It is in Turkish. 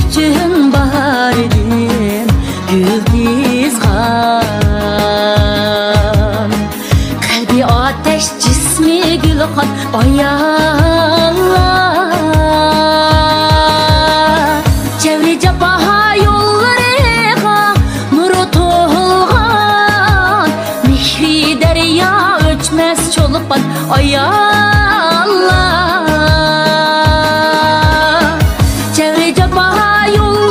üçün bahar edim Güldizgan. Kalbi ateş, cismi gülhan, ay Allah. Çevre cebaha yollarıga nuru to'lg'an, mehri derya o'chmas cho'lpan, ay Allah. Çevre cebaha yollarıga